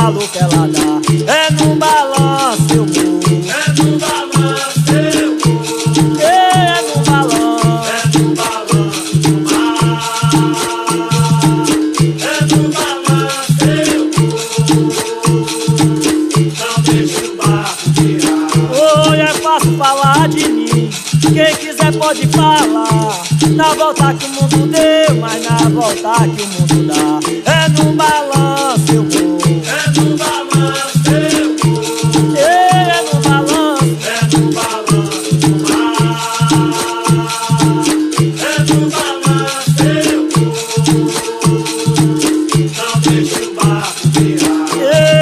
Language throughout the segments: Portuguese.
valor que ela dá. É no balanço eu vou, É no balanço eu vou, é no balanço, é no balanço do mar. É no balanço eu vou, não deixa o barco virar. oi, é fácil falar de mim, quem quiser pode falar. Na volta que o mundo deu, mas na volta que o mundo dá. É no balanço eu vou, É no balanço eu vou, é no balanço, é no balanço do mar. É no balanço eu vou, não deixa o barco virar.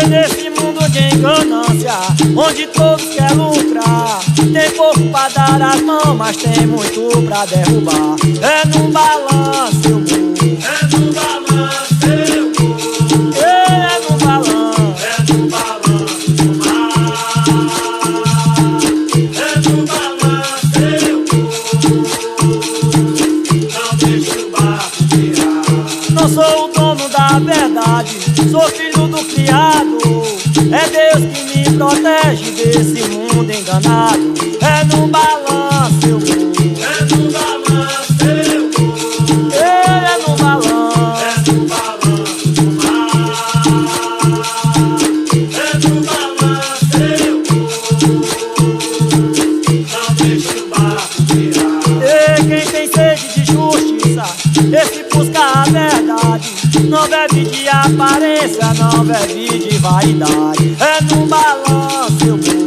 e nesse mundo de ganância, onde todos querem lucrar, tem pouco pra dar as mãos, mas tem muito pra derrubar. É no balanço eu vou, É no balanço eu vou, é no balanço, é no balanço do mar. É no balanço eu vou, não deixa o barco virar. não sou o dono da verdade, sou filho do criado. É Deus que me protege desse mundo enganado. É no balanço eu vou, É no balanço eu vou, é no balanço, é no balanço do mar. É no balanço eu vou, não deixa o barco virar. e quem tem sede de justiça, esse busca a verdade. Não bebe de aparência, não bebe de vaidade. É no balanço eu vou,